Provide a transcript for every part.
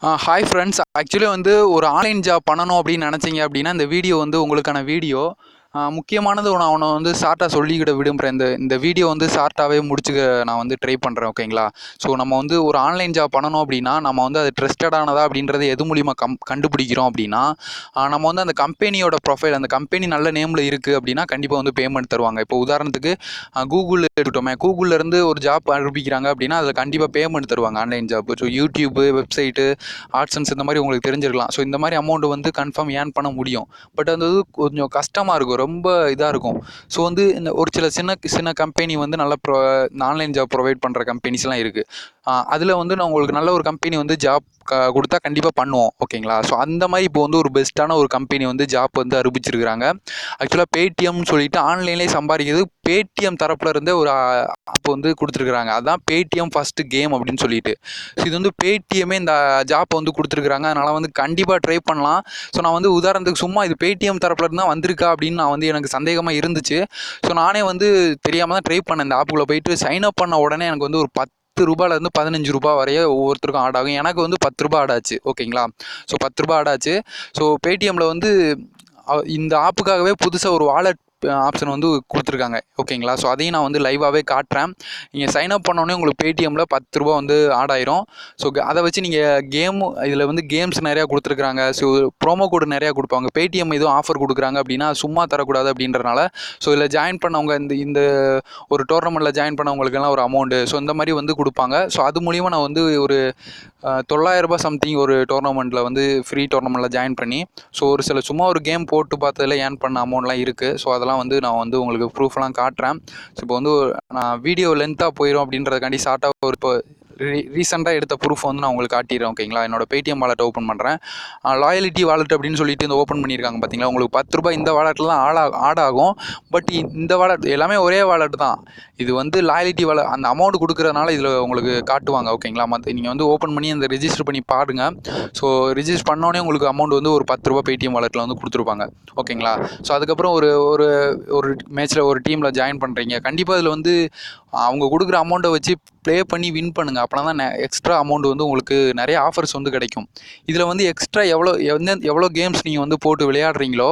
Hi friends. Actually வந்து ஒரு online job பண்ணணும் அப்படின்னு நினச்சிங்க அப்படின்னா இந்த வீடியோ வந்து உங்களுக்கான வீடியோ. முக்கியமானது நான் அவனை வந்து ஷார்ட்டாக சொல்லிக்கிட விரும்புகிறேன். இந்த இந்த வீடியோ வந்து ஷார்ட்டாகவே முடிச்சுக்க நான் வந்து ட்ரை பண்ணுறேன். ஓகேங்களா? ஸோ நம்ம வந்து ஒரு ஆன்லைன் ஜாப் பண்ணணும் அப்படின்னா நம்ம வந்து அது ட்ரஸ்டடானதா அப்படின்றது எது மூலிமா கண்டுபிடிக்கிறோம் அப்படின்னா நம்ம வந்து அந்த கம்பெனியோட ப்ரொஃபைல், அந்த கம்பெனி நல்ல நேமில் இருக்குது அப்படின்னா கண்டிப்பாக வந்து பேமெண்ட் தருவாங்க. இப்போ உதாரணத்துக்கு கூகுள் எடுத்துட்டோமே, கூகுள்லேருந்து ஒரு ஜாப் ஆரம்பிக்கிறாங்க அப்படின்னா அதில் கண்டிப்பாக பேமெண்ட் தருவாங்க online job. So YouTube, website, AdSense இந்த மாதிரி உங்களுக்கு தெரிஞ்சிருக்கலாம். ஸோ இந்த மாதிரி அமௌண்ட் வந்து கன்ஃபார்ம் ஏர்ன் பண்ண முடியும். பட் அது வந்து கொஞ்சம் கஷ்டமாக இருக்கும், ரொம்ப இதாக இருக்கும். ஸோ வந்து இந்த ஒரு சில சின்ன சின்ன கம்பெனி வந்து நல்ல ஆன்லைன் ஜாப் ப்ரொவைட் பண்ணுற கம்பெனிஸ்லாம் இருக்குது. அதில் வந்து நான் உங்களுக்கு நல்ல ஒரு கம்பெனி வந்து ஜாப் கொடுத்தா கண்டிப்பாக பண்ணுவோம். ஓகேங்களா? ஸோ அந்த மாதிரி இப்போ வந்து ஒரு பெஸ்ட்டான ஒரு கம்பெனி வந்து ஜாப் வந்து அறிவிச்சிருக்கிறாங்க. ஆக்சுவலாக பேடிஎம்னு சொல்லிட்டு ஆன்லைன்லேயே சம்பாதிக்கிறது பேடிஎம் தரப்புல இருந்தே ஒரு ஆப் வந்து கொடுத்துருக்குறாங்க. அதுதான் பேடிஎம் ஃபஸ்ட்டு கேம் அப்படின்னு சொல்லிட்டு. ஸோ இது வந்து பேடிஎம்மே இந்த ஜாப் வந்து கொடுத்துருக்குறாங்க. அதனால் வந்து கண்டிப்பாக ட்ரை பண்ணலாம். ஸோ நான் வந்து உதாரணத்துக்கு சும்மா இது பேடிஎம் தரப்புல இருந்தால் வந்திருக்கா அப்படின்னு நான் வந்து எனக்கு சந்தேகமாக இருந்துச்சு. ஸோ நானே வந்து தெரியாமல் தான் ட்ரை பண்ணேன். இந்த ஆப்புக்குள்ளே போயிட்டு சைன் அப் பண்ண உடனே எனக்கு வந்து ஒரு ரூபாயிலேருந்து 15 ரூபா வரைய ஒவ்வொருத்தருக்கும் ஆட் ஆகும். எனக்கு வந்து 10 ரூபா ஆட் ஆச்சு. ஓகேங்களா? ஸோ 10 ரூபா ஆட் ஆச்சு. ஸோ பேடிஎம்மில் வந்து இந்த ஆப்புக்காகவே புதுசாக ஒரு வாலெட் ஆப்ஷன் வந்து கொடுத்துருக்காங்க. ஓகேங்களா? ஸோ அதையும் நான் வந்து லைவாகவே காட்டுறேன். நீங்கள் சைன் அப் பண்ணோடனே உங்களுக்கு பேடிஎம்மில் 10 ரூபா வந்து ஆட் ஆயிரும். ஸோ அதை வச்சு நீங்கள் இதில் வந்து கேம்ஸ் நிறையா கொடுத்துருக்குறாங்க. ஸோ ப்ரோமோ கோடு நிறையா கொடுப்பாங்க. பேடிஎம் எதுவும் ஆஃபர் கொடுக்குறாங்க அப்படின்னா சும்மா தரக்கூடாது அப்படின்றனால ஸோ இதில் ஜாயின் பண்ணவங்க இந்த ஒரு டோர்னமெண்ட்டில் ஜாயின் பண்ணவங்களுக்கெல்லாம் ஒரு அமௌண்ட்டு ஸோ இந்த மாதிரி வந்து கொடுப்பாங்க. ஸோ அது மூலிமா நான் வந்து ஒரு 900 ரூபாய் சம்திங் ஒரு டோர்னமெண்ட்டில் வந்து ஃப்ரீ டோர்னமெண்ட்டில் ஜாயின் பண்ணி ஸோ ஒரு சில சும்மா ஒரு கேம் போட்டு பார்த்ததில் ஏர்ன் பண்ண அமௌண்ட்லாம் இருக்குது. ஸோ அதெல்லாம் வந்து நான் வந்து உங்களுக்கு ப்ரூஃப்லாம் காட்டுறேன். ஸோ இப்போ வந்து நான் வீடியோ லென்த்தாக போயிடும் அப்படின்றதுக்காண்டி ஷார்ட்டாக ஒரு இப்போ ரீசெண்டாக எடுத்த ப்ரூஃப் வந்து நான் உங்களுக்கு காட்டிடுறேன். ஓகேங்களா? என்னோட பேடிஎம் வாலெட்டை ஓப்பன் பண்ணுறேன். லாயலிட்டி வாலெட் அப்படின்னு சொல்லிட்டு இந்த ஓப்பன் பண்ணியிருக்காங்க பார்த்தீங்களா? உங்களுக்கு 10 ரூபாய் இந்த வாலெட்டில் தான் ஆட் ஆகும். பட் இந்த வாலெட் எல்லாமே ஒரே வாலெட் தான். இது வந்து லாயலிட்டி வாலெட் அந்த அமௌண்ட் கொடுக்குறதுனால இதில் உங்களுக்கு காட்டுவாங்க. ஓகேங்களா? நீங்கள் வந்து ஓப்பன் பண்ணி அந்த ரெஜிஸ்டர் பண்ணி பாருங்கள். ஸோ ரிஜிஸ்டர் பண்ணோடனே உங்களுக்கு அமௌண்ட் வந்து ஒரு 10 ரூபாய் பேடிஎம் வாலெட்டில் வந்து கொடுத்துருப்பாங்க. ஓகேங்களா? ஸோ அதுக்கப்புறம் ஒரு ஒரு ஒரு மேட்ச்சில் ஒரு டீமில் ஜாயின் பண்ணுறீங்க. கண்டிப்பாக இதில் வந்து அவங்க கொடுக்குற அமௌண்ட்டை வச்சு ப்ளே பண்ணி வின் பண்ணுங்கள். அப்போனா தான் எக்ஸ்ட்ரா அமௌண்ட் வந்து உங்களுக்கு நிறைய ஆஃபர்ஸ் வந்து கிடைக்கும். இதில் வந்து எக்ஸ்ட்ரா எவ்வளோ கேம்ஸ் நீங்கள் வந்து போட்டு விளையாடுறீங்களோ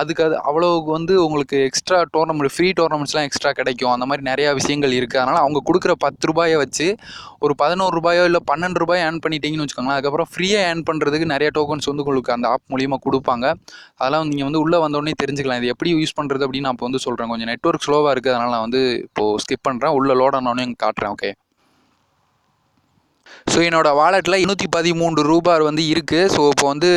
அதுக்கு அவ்வளோ வந்து உங்களுக்கு எக்ஸ்ட்ரா டோர்னமெண்ட் ஃப்ரீ டோர்னமெண்ட்ஸ்லாம் எக்ஸ்ட்ரா கிடைக்கும். அந்த மாதிரி நிறையா விஷயங்கள் இருக்குது. அதனால் அவங்க கொடுக்குற 10 ரூபாயை வச்சு ஒரு 11 ரூபாயோ இல்லை 12 ரூபாயோ ஏர்ன் பண்ணிட்டீங்கன்னு வச்சுக்கோங்களேன். அதுக்கப்புறம் ஃப்ரீயாக ஏர்ன் பண்ணுறதுக்கு நிறைய டோக்கன்ஸ் வந்து உங்களுக்கு அந்த ஆப் மூலிமா கொடுப்பாங்க. அதெல்லாம் நீங்கள் வந்து உள்ளே வந்தோடனே தெரிஞ்சுக்கலாம். இது எப்படி யூஸ் பண்ணுறது அப்படின்னு நான் இப்போ வந்து சொல்கிறேன். கொஞ்சம் நெட்வொர்க் ஸ்லோவாக இருக்குது. அதனால் நான் வந்து இப்போது ஸ்கிப் பண்ணுறேன். உள்ளே லோட் ஆனோடனே காட்டுறேன். ஓகே. ஸோ என்னோடய வாலெட்டில் 213 ரூபாய் வந்து இருக்குது. ஸோ இப்போ வந்து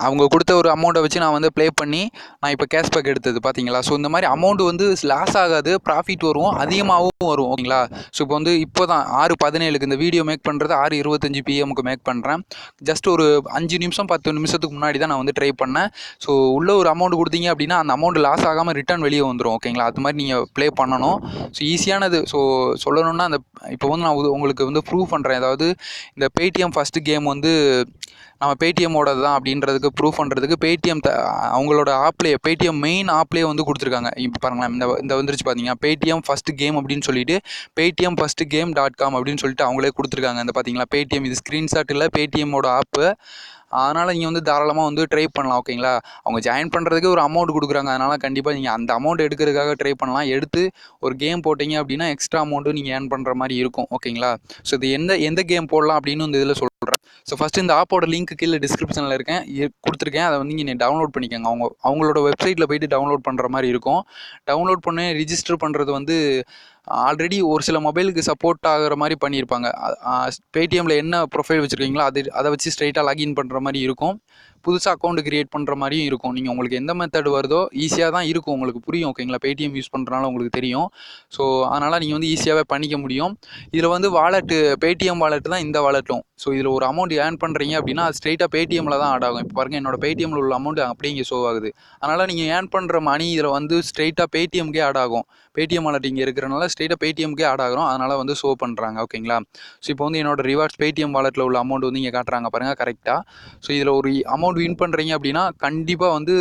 அவங்க கொடுத்த ஒரு அமௌண்ட்டை வச்சு நான் வந்து ப்ளே பண்ணி நான் இப்போ கேஷ்பேக் எடுத்தது பார்த்தீங்களா? ஸோ இந்த மாதிரி அமௌண்ட் வந்து லாஸ் ஆகாது, ப்ராஃபிட் வரும், அதிகமாகவும் வரும். ஓகேங்களா? ஸோ இப்போ வந்து இப்போ தான் 6:17 இந்த வீடியோ மேக் பண்ணுறது 6:25 PM மேக் பண்ணுறேன். ஜஸ்ட் ஒரு 5 நிமிஷம் 10 நிமிஷத்துக்கு முன்னாடி தான் நான் வந்து ட்ரை பண்ணேன். ஸோ உள்ள ஒரு அமௌண்ட் கொடுத்தீங்க அப்படின்னா அந்த அமௌண்ட் லாஸ் ஆகாமல் ரிட்டர்ன் வெளியே வந்துடும். ஓகேங்களா? அது மாதிரி நீங்கள் ப்ளே பண்ணணும். ஸோ ஈஸியானது. ஸோ சொல்லணுன்னா இப்போ வந்து நான் உங்களுக்கு வந்து ப்ரூவ் பண்ணுறேன். அதாவது இந்த பேடிஎம் ஃபஸ்ட்டு கேம் வந்து நம்ம பேடிஎம்மோட தான் அப்படின்றதுக்கு ப்ரூஃப் பண்ணுறதுக்கு பேடிஎம் அவங்களோட ஆப்லேயே பேடிஎம் மெயின் ஆப்லேயே வந்து கொடுத்துருக்காங்க. இப்போ பாருங்களேன், இந்த வந்துருச்சு பார்த்தீங்கன்னா பேடிஎம் ஃபஸ்ட்டு கேம் அப்படின்னு சொல்லிட்டு paytm first game.com அப்படின்னு சொல்லிட்டு அவங்களே கொடுத்துருக்காங்க. இந்த பார்த்தீங்களா பேடிஎம், இது ஸ்க்ரீன்ஷாட் இல்லை, பேடிஎம்மோட ஆப்பு. அதனால் நீங்கள் வந்து தாராளமாக வந்து ட்ரை பண்ணலாம். ஓகேங்களா? அவங்க ஜாயின் பண்ணுறதுக்கு ஒரு அமௌண்ட் கொடுக்குறாங்க. அதனால் கண்டிப்பாக நீங்கள் அந்த அமௌண்ட் எடுக்கிறதுக்காக ட்ரை பண்ணலாம். எடுத்து ஒரு கேம் போட்டிங்க அப்படின்னா எக்ஸ்ட்ரா அமௌண்ட்டு நீங்கள் ஏர்ன் பண்ணுற மாதிரி இருக்கும். ஓகேங்களா? ஸோ இது எந்த கேம் போடலாம் அப்படின்னு இந்த இதில் சொல்கிறேன். ஸோ ஃபஸ்ட்டு இந்த ஆப்போட லிங்க் கீழே டிஸ்கிரிப்ஷனில் கொடுத்துருக்கேன். அதை வந்து நீங்கள் டவுன்லோட் பண்ணிக்கோங்க. அவங்களோட வெப்சைட்டில் போய்ட்டு டவுன்லோட் பண்ணுற மாதிரி இருக்கும். டவுன்லோட் பண்ணி ரிஜிஸ்டர் பண்ணுறது வந்து ஆல்ரெடி ஒரு சில மொபைலுக்கு சப்போர்ட் ஆகிற மாதிரி பண்ணியிருப்பாங்க. பேடிஎம்மில் என்ன ப்ரொஃபைல் வச்சுருக்கீங்களோ அதை வச்சு ஸ்ட்ரைட்டாக லாகின் பண்ணுற மாதிரி இருக்கும். புதுசாக அக்கௌண்ட் க்ரியேட் பண்ணுற மாதிரியும் இருக்கும். நீங்கள் உங்களுக்கு எந்த மெத்தட் வருதோ ஈஸியாக தான் இருக்கும். உங்களுக்கு புரியும். ஓகேங்களா? பேடிஎம் யூஸ் பண்ணுறனால உங்களுக்கு தெரியும். ஸோ அதனால் நீங்கள் வந்து ஈஸியாகவே பண்ணிக்க முடியும். இதில் வந்து வாலெட்டு பேடிஎம் வாலெட்டு தான் இந்த வாலெட்டும். ஸோ இதில் ஒரு அமௌண்ட் ஏர்ன் பண்ணுறீங்க அப்படின்னா அது ஸ்ட்ரைட்டாக பேடிஎம்மில் தான் ஆட் ஆகும். இப்போ பாருங்கள், என்னோட பேடிஎம்மில் உள்ள அமௌண்ட் அப்படியே இங்கே ஷோ ஆகுது. அதனால் நீங்கள் ஏர்ன் பண்ணுற மணி இதில் வந்து ஸ்ட்ரைட்டாக பேடிஎம்கே ஆட் ஆகும். பேடிஎம் வாலெட் இங்கே இருக்கிறனால ஸ்ட்ரைட்டாக பேடிஎம்கே ஆட் ஆகும். அதனால் வந்து ஷோ பண்ணுறாங்க. ஓகேங்களா? ஸோ இப்போ வந்து என்னோட ரிவார்ட்ஸ் பேடிஎம் வாலெட்டில் உள்ள அமௌண்ட் வந்து இங்கே காட்டுறாங்க பாருங்கள் கரெக்டாக. ஸோ இதில் ஒரு அமௌண்ட் வின் பண்ணுறீங்க அப்படின்னா கண்டிப்பாக வந்து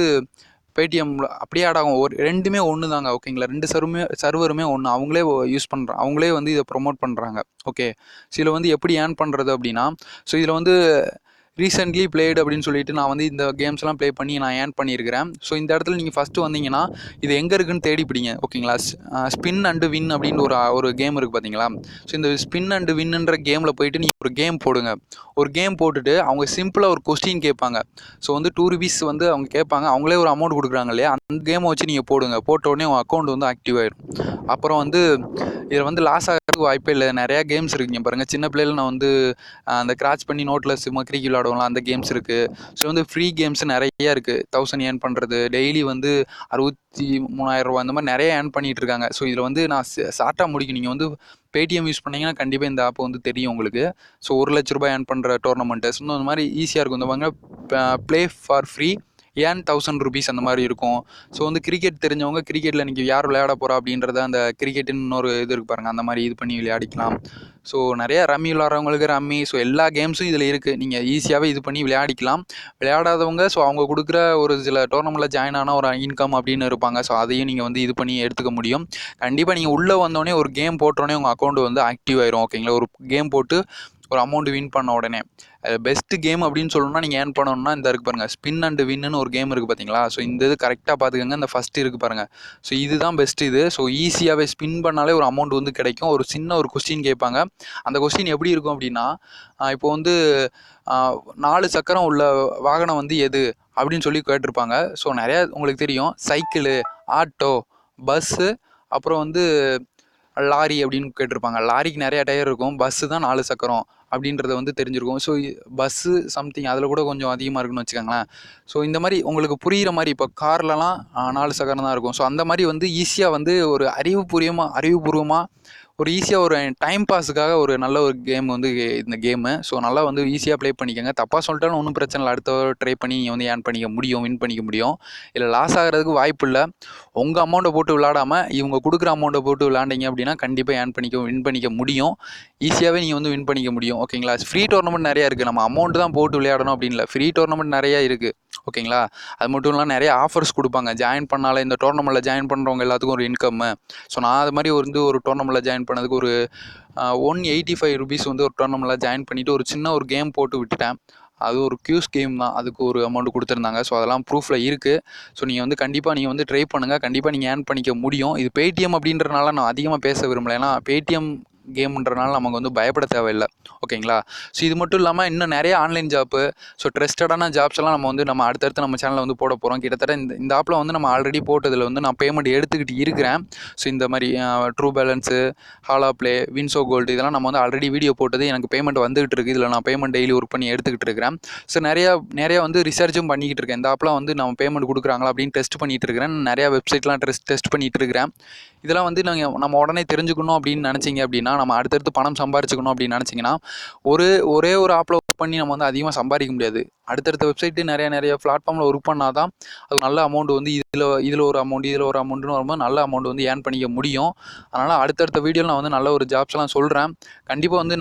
பேடிஎம்மில் அப்படியே ஆட் ஆகும். ரெண்டுமே ஒன்று தாங்க. ஓகேங்களா? 2 சர்வருமே ஒன்று. அவங்களே யூஸ் பண்ணுறாங்க. அவங்களே வந்து இதை ப்ரொமோட் பண்ணுறாங்க. ஓகே. ஸோ இதில் வந்து எப்படி ஏர்ன் பண்ணுறது அப்படின்னா, ஸோ இதில் வந்து ரீசென்ட்லி பிளேடு அப்படின்னு சொல்லிட்டு நான் வந்து இந்த கேம்ஸ்லாம் ப்ளே பண்ணி நான் ஏர்ன் பண்ணியிருக்கிறேன். ஸோ இந்த இடத்துல நீங்கள் ஃபஸ்ட்டு வந்தீங்கன்னா இது எங்கே இருக்குன்னு தேடி பிடிங்க. ஓகேங்களா? ஸ்பின் அண்டு வின் அப்படின்னு ஒரு கேம் இருக்குது பார்த்தீங்களா? ஸோ இந்த ஸ்பின் அண்டு வின்னுன்ற கேமில் போயிட்டு நீங்கள் ஒரு கேம் போடுங்க. ஒரு கேம் போட்டுட்டு அவங்க சிம்பிளாக ஒரு கொஸ்டின் கேட்பாங்க. ஸோ வந்து ₹2 வந்து அவங்க கேட்பாங்க. அவங்களே ஒரு அமௌண்ட் கொடுக்குறாங்க இல்லையா? அந்த கேமை வச்சு நீங்கள் போடுங்க. போட்ட உடனே உங்கள் அக்கௌண்ட் வந்து ஆக்டிவ் ஆயிடும். அப்புறம் வந்து இதில் வந்து லாஸ் ஆகிறதுக்கு வாய்ப்பே இல்லை. நிறையா கேம்ஸ் இருக்குங்க பாருங்கள். சின்ன பிள்ளைகள் நான் வந்து அந்த கிராச் பண்ணி நோட்டில் சும்மா கிரிக்கெட் விளாடுவோம்ல, அந்த கேம்ஸ் இருக்குது. ஸோ வந்து ஃப்ரீ கேம்ஸ் நிறைய இருக்குது. 1000 ஏர்ன் பண்ணுறது, டெய்லி வந்து ₹63,000 இந்த மாதிரி நிறைய ஏர்ன் பண்ணிகிட்டு இருக்காங்க. ஸோ இதில் வந்து நான் ஷார்ட்டாக முடிக்கும். நீங்கள் வந்து பேடிஎம் யூஸ் பண்ணிங்கன்னா கண்டிப்பாக இந்த ஆப் வந்து தெரியும் உங்களுக்கு. ஸோ ₹1,00,000 ஏர்ன் பண்ணுற டோர்னமெண்ட்டு. ஸோ இந்த மாதிரி ஈஸியாக இருக்கும். இந்த பாருங்க, ப்ளே ஃபார் ஃப்ரீ ஏன் ₹1000 அந்த மாதிரி இருக்கும். ஸோ வந்து கிரிக்கெட் தெரிஞ்சவங்க கிரிக்கெட்டில் இன்றைக்கி யார் விளையாட போகிறா அப்படின்றத அந்த கிரிக்கெட்டுன்னு இன்னொரு இது இருக்கு பாருங்கள், அந்த மாதிரி இது பண்ணி விளையாடிக்கலாம். ஸோ நிறையா ரம்மி விளாட்றவங்களுக்கு ரம்மி. ஸோ எல்லா கேம்ஸும் இதில் இருக்குது. நீங்கள் ஈஸியாகவே இது பண்ணி விளையாடிக்கலாம். விளையாடாதவங்க ஸோ அவங்க கொடுக்குற ஒரு சில டோர்னமெண்ட்டில் ஜாயின் ஆனால் ஒரு இன்கம் அப்படின்னு இருப்பாங்க. ஸோ அதையும் நீங்கள் வந்து இது பண்ணி எடுத்துக்க முடியும். கண்டிப்பாக நீங்கள் உள்ளே வந்தோடனே ஒரு கேம் போட்டோடனே உங்கள் அக்கௌண்ட் வந்து ஆக்டிவ் ஆயிரும். ஓகேங்களா? ஒரு கேம் போட்டு ஒரு அமௌண்ட் வின் பண்ண உடனே பெஸ்ட்டு கேம் அப்படின்னு சொல்லணும்னா நீங்கள் ஏர்ன் பண்ணணும்னா இந்த இருக்குது பாருங்கள், ஸ்பின் அண்டு வின்னு ஒரு கேம் இருக்குது பார்த்தீங்களா? ஸோ இந்த இது கரெக்டாக பார்த்துக்கோங்க. இந்த ஃபஸ்ட்டு இருக்குது பாருங்கள். ஸோ இதுதான் பெஸ்ட்டு இது. ஸோ ஈஸியாகவே ஸ்பின் பண்ணாலே ஒரு அமௌண்ட் வந்து கிடைக்கும். ஒரு சின்ன ஒரு கொஸ்டின் கேட்பாங்க. அந்த கொஸ்டின் எப்படி இருக்கும் அப்படின்னா, இப்போ வந்து 4 சக்கரம் உள்ள வாகனம் வந்து எது அப்படின்னு சொல்லி கேட்டிருப்பாங்க. ஸோ நிறையா உங்களுக்கு தெரியும். சைக்கிளு, ஆட்டோ, பஸ்ஸு, அப்புறம் வந்து லாரி அப்படின்னு கேட்டிருப்பாங்க. லாரிக்கு நிறையா டயர் இருக்கும். பஸ்ஸு தான் 4 சக்கரம் அப்படின்றத வந்து தெரிஞ்சிருக்கும். ஸோ பஸ்ஸு சம்திங் அதில் கூட கொஞ்சம் அதிகமாக இருக்குன்னு வச்சுக்கோங்களேன். ஸோ இந்த மாதிரி உங்களுக்கு புரிகிற மாதிரி இப்போ கார்லலாம் 4 சக்கரம் தான் இருக்கும். ஸோ அந்த மாதிரி வந்து ஈஸியாக வந்து ஒரு அறிவுபூர்வமாக ஒரு ஈஸியாக ஒரு டைம் பாஸுக்காக ஒரு நல்ல ஒரு கேம் வந்து இந்த கேமு. ஸோ நல்லா வந்து ஈஸியாக ப்ளே பண்ணிக்கோங்க. தப்பாக சொல்லிட்டாலும் ஒன்றும் பிரச்சனை இல்லை. அடுத்த ட்ரை பண்ணி நீங்கள் வந்து ஏர்ன் பண்ணிக்க முடியும், வின் பண்ணிக்க முடியும். இல்லை லாஸ் ஆகிறதுக்கு வாய்ப்பு இல்லை. உங்கள் அமௌண்ட்டை போட்டு விளாடாமல் இவங்க கொடுக்குற அமௌண்ட்டை போட்டு விளாண்டிங்க அப்படின்னா கண்டிப்பாக வின் பண்ணிக்க முடியும். ஈஸியாகவே நீங்கள் வந்து வின் பண்ணிக்க முடியும். ஓகேங்களா? ஃப்ரீ டோர்னமெண்ட் நிறையா இருக்குது. நம்ம அமௌண்ட்டு தான் போட்டு விளையாடணும் அப்படின்னு இல்லை. ஃப்ரீ டோர்னமெண்ட் நிறையா இருக்குது. ஓகேங்களா? அது மட்டும் இல்லாமல் நிறைய ஆஃபர்ஸ் கொடுப்பாங்க. ஜாயின் பண்ணாலே இந்த டோர்னமெண்ட்டில் ஜாயின் பண்ணுறவங்க எல்லாத்துக்கும் ஒரு இன்கம்மு. ஸோ நான் அது மாதிரி ஒரு டோர்னமெண்ட்டில் ஜாயின் பண்ணதுக்கு ஒரு ₹185 வந்து ஒரு டோர்னமெண்ட்டில் ஜாயின் பண்ணிவிட்டு ஒரு சின்ன ஒரு கேம் போட்டு விட்டுட்டேன். அது ஒரு கியூஸ் கேம் தான். அதுக்கு ஒரு அமௌண்ட் கொடுத்துருந்தாங்க. ஸோ அதெல்லாம் ப்ரூஃபில் இருக்குது. ஸோ நீங்கள் வந்து கண்டிப்பாக நீங்கள் வந்து ட்ரை பண்ணுங்கள். கண்டிப்பாக நீங்கள் ஏர்ன் பண்ணிக்க முடியும். இது பேடிஎம் அப்படின்றனால நான் அதிகமாக பேச விரும்பலை. ஏன்னா பேடிஎம் கேம்ன்றனால நமக்கு வந்து பயப்பட தேவையில்லை. ஓகேங்களா? ஸோ இது மட்டும் இல்லாமல் இன்னும் நிறைய ஆன்லைன் ஜாப்பு, ஸோ ட்ரஸ்டடான ஜாப்ஸ் எல்லாம் நம்ம அடுத்தடுத்து நம்ம சேனலில் வந்து போட போகிறோம். கிட்டத்தட்ட இந்த ஆப்பில் வந்து நம்ம ஆல்ரெடி போட்டதில் வந்து நான் பேமெண்ட் எடுத்துக்கிட்டு இருக்கிறேன். ஸோ இந்த மாதிரி True Balance, HalaPlay, WinZO Gold இதெல்லாம் நம்ம வந்து ஆல்ரெடி வீடியோ போட்டது எனக்கு பேமெண்ட் வந்துகிட்டு இருக்குது. இதில் நான் பேமெண்ட் டெய்லி ஒர்க் பண்ணி எடுத்துக்கிட்டு இருக்கிறேன். ஸோ நிறையா வந்து ரிசர்ச்சும் பண்ணிக்கிட்டு இருக்கேன். இந்த ஆப்லாம் வந்து நம்ம பேமெண்ட் கொடுக்குறாங்களா அப்படின்னு டெஸ்ட் பண்ணிகிட்டு இருக்கிறேன். நிறையா வெப்சைட்லாம் டெஸ்ட் பண்ணிகிட்டு இருக்கிறேன். இதெல்லாம் வந்து நம்ம உடனே தெரிஞ்சுக்கணும் அப்படின்னு நினச்சிங்க அப்படின்னா, நம்ம அடுத்தடுத்து பணம் சம்பாரிச்சுக்கணும் அப்படின்னு நினச்சிங்கன்னா ஒரே ஒரு ஆப்பில் ஒர்க் பண்ணி நம்ம வந்து அதிகமாக சம்பாதிக்க முடியாது. அடுத்தடுத்த வெப்சைட்டு நிறைய பிளாட்ஃபார்மில் ஒர்க் பண்ணால் தான் அது நல்ல அமௌண்ட் வந்து இதில் ஒரு அமௌண்ட்னு வரும்போது நல்ல அமௌண்ட் வந்து ஏர்ன் பண்ணிக்க முடியும். அதனால் அடுத்தடுத்த வீடியோவில் நான் வந்து நல்ல ஒரு ஜாப்ஸ்லாம் சொல்கிறேன். கண்டிப்பாக வந்து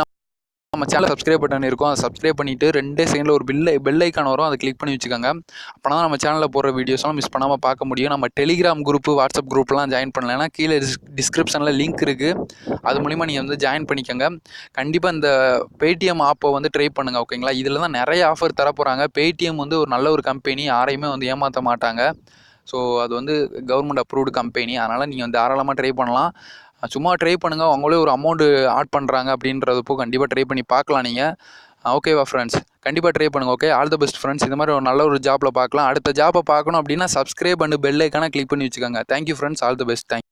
நம்ம சேனல் சப்ஸ்கிரைப் பட்டன் இருக்கும். அதை சப்ஸ்கிரைப் பண்ணிவிட்டு 2 செகண்டில் ஒரு பெல் ஐக்கான் வரும். அதை கிளிக் பண்ணி வச்சுக்கோங்க. அப்போனா தான் நம்ம சேனலில் போடுற வீடியோஸ்லாம் மிஸ் பண்ணாமல் பார்க்க முடியும். நம்ம டெலிகிராம் குரூப்பு, வாட்ஸ்அப் குரூப்லாம் ஜாயின் பண்ணலைன்னா கீழே டிஸ்கிரிப்ஷனில் லிங்க் இருக்குது. அது மூலிமா நீங்கள் வந்து ஜாயின் பண்ணிக்கோங்க. கண்டிப்பாக இந்த பேடிஎம் ஆப்பை வந்து ட்ரை பண்ணுங்கள். ஓகேங்களா? இதில் தான் நிறைய ஆஃபர் தரப்போகிறாங்க. பேடிஎம் வந்து ஒரு நல்ல ஒரு கம்பெனி, யாரையுமே வந்து ஏமாற்ற மாட்டாங்க. ஸோ அது வந்து கவர்மெண்ட் அப்ரூவ்டு கம்பெனி. அதனால் நீங்கள் வந்து தாராளமாக ட்ரை பண்ணலாம். சும்மா ட்ரை பண்ணுங்கள். அவங்களே ஒரு அமௌண்ட்டு ஆட் பண்ணுறாங்க அப்படின்றப்போ கண்டிப்பாக ட்ரை பண்ணி பார்க்கலாம் நீங்கள். ஓகேவா ஃப்ரெண்ட்ஸ்? கண்டிப்பாக ட்ரை பண்ணுங்கள். Okay, all the best friends. இந்த மாதிரி ஒரு நல்ல ஒரு ஜாப்பில் பார்க்கலாம். அடுத்த ஜாப்பை பார்க்கணும் அப்படின்னா சப்ஸ்கிரைப் அண்ட் பெல் ஐக்கானை கிளிக் பண்ணி வச்சுக்கோங்க. Thank you friends. All the best. Thank you.